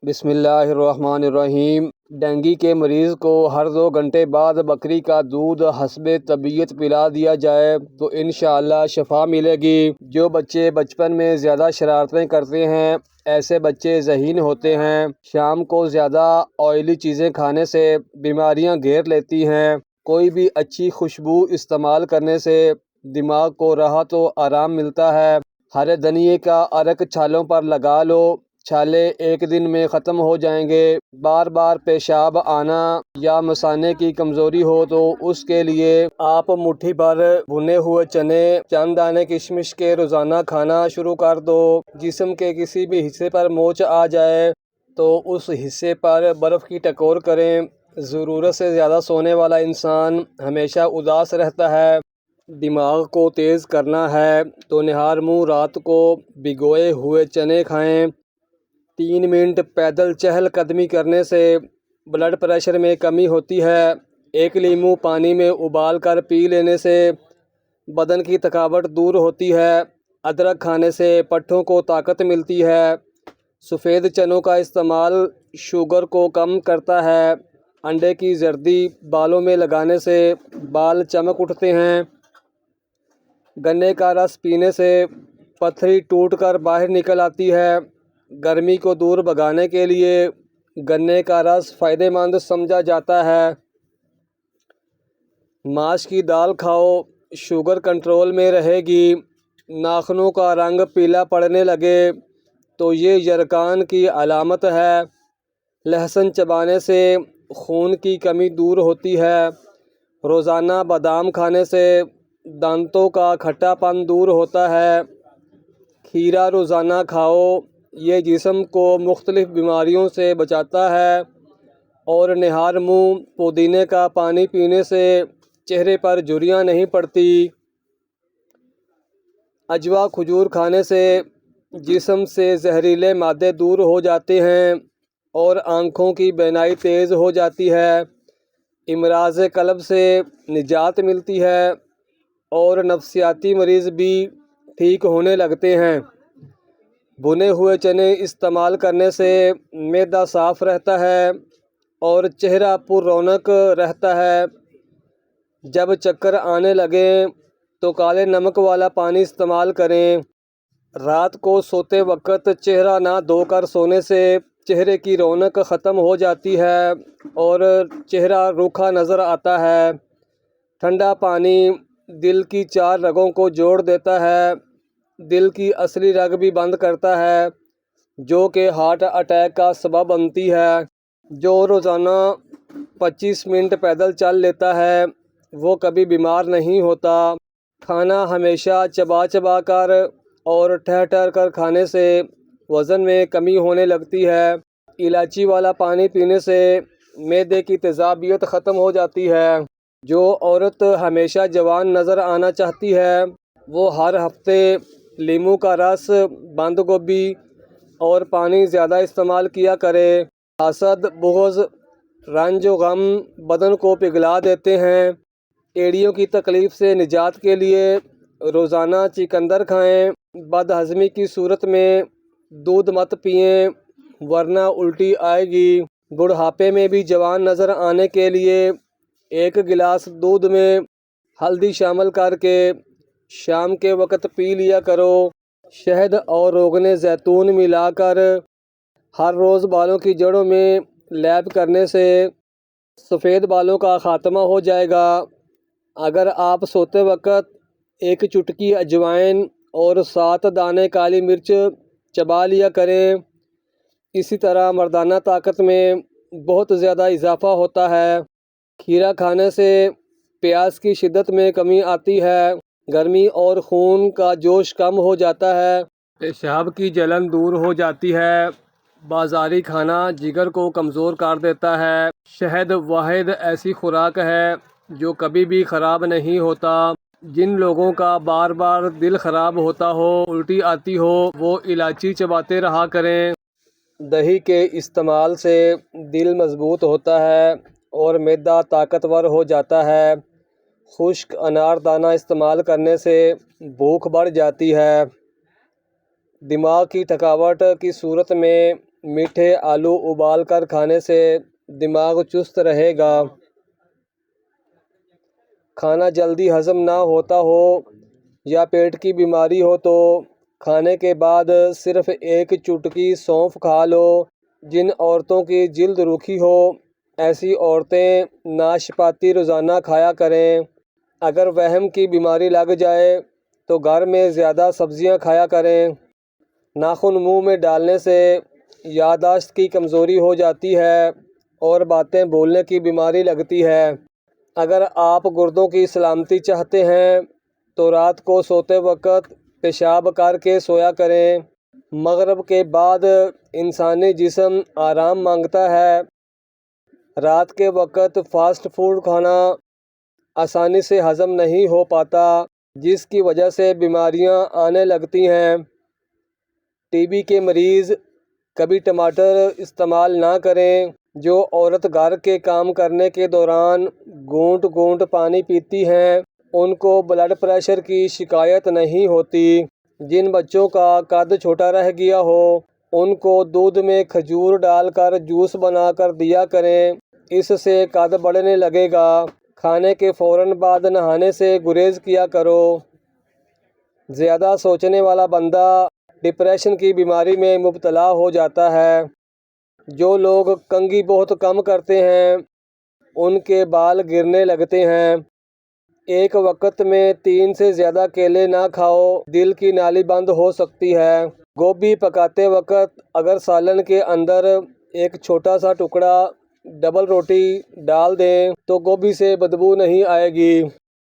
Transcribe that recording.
بسم اللہ الرحمن الرحیم۔ ڈینگی کے مریض کو ہر 2 گھنٹے بعد بکری کا دودھ حسب طبیعت پلا دیا جائے تو انشاءاللہ شفا ملے گی۔ جو بچے بچپن میں زیادہ شرارتیں کرتے ہیں، ایسے بچے ذہین ہوتے ہیں۔ شام کو زیادہ آئلی چیزیں کھانے سے بیماریاں گھیر لیتی ہیں۔ کوئی بھی اچھی خوشبو استعمال کرنے سے دماغ کو راحت و آرام ملتا ہے۔ ہرے دھنیے کا عرق چھالوں پر لگا لو، چھالے 1 دن میں ختم ہو جائیں گے۔ بار بار پیشاب آنا یا مثانے کی کمزوری ہو تو اس کے لیے آپ مٹھی بھر بھنے ہوئے چنے، چند دانے کشمش کے روزانہ کھانا شروع کر دو۔ جسم کے کسی بھی حصے پر موچ آ جائے تو اس حصے پر برف کی ٹکور کریں۔ ضرورت سے زیادہ سونے والا انسان ہمیشہ اداس رہتا ہے۔ دماغ کو تیز کرنا ہے تو نہار منہ رات کو بھگوئے ہوئے چنے کھائیں۔ 3 منٹ پیدل چہل قدمی کرنے سے بلڈ پریشر میں کمی ہوتی ہے۔ 1 لیموں پانی میں ابال کر پی لینے سے بدن کی تھکاوٹ دور ہوتی ہے۔ ادرک کھانے سے پٹھوں کو طاقت ملتی ہے۔ سفید چنوں کا استعمال شوگر کو کم کرتا ہے۔ انڈے کی زردی بالوں میں لگانے سے بال چمک اٹھتے ہیں۔ گنے کا رس پینے سے پتھری ٹوٹ کر باہر نکل آتی ہے۔ گرمی کو دور بھگانے کے لیے گنے کا رس فائدہ مند سمجھا جاتا ہے۔ ماش کی دال کھاؤ، شوگر کنٹرول میں رہے گی۔ ناخنوں کا رنگ پیلا پڑنے لگے تو یہ یرقان کی علامت ہے۔ لہسن چبانے سے خون کی کمی دور ہوتی ہے۔ روزانہ بادام کھانے سے دانتوں کا کھٹا پن دور ہوتا ہے۔ کھیرا روزانہ کھاؤ، یہ جسم کو مختلف بیماریوں سے بچاتا ہے۔ اور نہار منہ پودینے کا پانی پینے سے چہرے پر جھریاں نہیں پڑتی۔ عجوا کھجور کھانے سے جسم سے زہریلے مادے دور ہو جاتے ہیں اور آنکھوں کی بینائی تیز ہو جاتی ہے۔ امراض قلب سے نجات ملتی ہے اور نفسیاتی مریض بھی ٹھیک ہونے لگتے ہیں۔ بھنے ہوئے چنے استعمال کرنے سے معدہ صاف رہتا ہے اور چہرہ پر رونق رہتا ہے۔ جب چکر آنے لگیں تو کالے نمک والا پانی استعمال کریں۔ رات کو سوتے وقت چہرہ نہ دھو کر سونے سے چہرے کی رونق ختم ہو جاتی ہے اور چہرہ روکھا نظر آتا ہے۔ ٹھنڈا پانی دل کی 4 رگوں کو جوڑ دیتا ہے۔ دل کی اصلی رگ بھی بند کرتا ہے جو کہ ہارٹ اٹیک کا سبب بنتی ہے۔ جو روزانہ 25 منٹ پیدل چل لیتا ہے وہ کبھی بیمار نہیں ہوتا۔ کھانا ہمیشہ چبا چبا کر اور ٹھہر ٹھہر کر کھانے سے وزن میں کمی ہونے لگتی ہے۔ الائچی والا پانی پینے سے معدے کی تیزابیت ختم ہو جاتی ہے۔ جو عورت ہمیشہ جوان نظر آنا چاہتی ہے وہ ہر ہفتے لیموں کا رس، بند گوبھی اور پانی زیادہ استعمال کیا کرے۔ حسد، بغض، رنج و غم بدن کو پگھلا دیتے ہیں۔ ایڑیوں کی تکلیف سے نجات کے لیے روزانہ چقندر کھائیں۔ بد ہضمی کی صورت میں دودھ مت پئیں ورنہ الٹی آئے گی۔ بڑھاپے میں بھی جوان نظر آنے کے لیے 1 گلاس دودھ میں ہلدی شامل کر کے شام کے وقت پی لیا کرو۔ شہد اور روغن زیتون ملا کر ہر روز بالوں کی جڑوں میں لیپ کرنے سے سفید بالوں کا خاتمہ ہو جائے گا۔ اگر آپ سوتے وقت 1 چٹکی اجوائن اور 7 دانے کالی مرچ چبا لیا کریں۔ اسی طرح مردانہ طاقت میں بہت زیادہ اضافہ ہوتا ہے۔ کھیرا کھانے سے پیاس کی شدت میں کمی آتی ہے۔ گرمی اور خون کا جوش کم ہو جاتا ہے۔ پیشاب کی جلن دور ہو جاتی ہے۔ بازاری کھانا جگر کو کمزور کر دیتا ہے۔ شہد واحد ایسی خوراک ہے جو کبھی بھی خراب نہیں ہوتا۔ جن لوگوں کا بار بار دل خراب ہوتا ہو، الٹی آتی ہو، وہ الائچی چباتے رہا کریں۔ دہی کے استعمال سے دل مضبوط ہوتا ہے اور معدہ طاقتور ہو جاتا ہے۔ خشک انار دانہ استعمال کرنے سے بھوک بڑھ جاتی ہے۔ دماغ کی تھکاوٹ کی صورت میں میٹھے آلو ابال کر کھانے سے دماغ چست رہے گا۔ کھانا جلدی ہضم نہ ہوتا ہو یا پیٹ کی بیماری ہو تو کھانے کے بعد صرف ایک چٹکی سونف کھا لو۔ جن عورتوں کی جلد روکھی ہو ایسی عورتیں ناشپاتی روزانہ کھایا کریں۔ اگر وہم کی بیماری لگ جائے تو گھر میں زیادہ سبزیاں کھایا کریں۔ ناخن منہ میں ڈالنے سے یادداشت کی کمزوری ہو جاتی ہے اور باتیں بھولنے کی بیماری لگتی ہے۔ اگر آپ گردوں کی سلامتی چاہتے ہیں تو رات کو سوتے وقت پیشاب کر کے سویا کریں۔ مغرب کے بعد انسانی جسم آرام مانگتا ہے۔ رات کے وقت فاسٹ فوڈ کھانا آسانی سے ہضم نہیں ہو پاتا جس کی وجہ سے بیماریاں آنے لگتی ہیں۔ ٹی بی کے مریض کبھی ٹماٹر استعمال نہ کریں۔ جو عورت گھر کے کام کرنے کے دوران گھونٹ گھونٹ پانی پیتی ہیں ان کو بلڈ پریشر کی شکایت نہیں ہوتی۔ جن بچوں کا قد چھوٹا رہ گیا ہو ان کو دودھ میں کھجور ڈال کر جوس بنا کر دیا کریں، اس سے قد بڑھنے لگے گا۔ کھانے کے فوراً بعد نہانے سے گریز کیا کرو۔ زیادہ سوچنے والا بندہ ڈپریشن کی بیماری میں مبتلا ہو جاتا ہے۔ جو لوگ کنگھی بہت کم کرتے ہیں ان کے بال گرنے لگتے ہیں۔ ایک وقت میں 3 سے زیادہ کیلے نہ کھاؤ، دل کی نالی بند ہو سکتی ہے۔ گوبھی پکاتے وقت اگر سالن کے اندر ایک چھوٹا سا ٹکڑا ڈبل روٹی ڈال دیں تو گوبھی سے بدبو نہیں آئے گی۔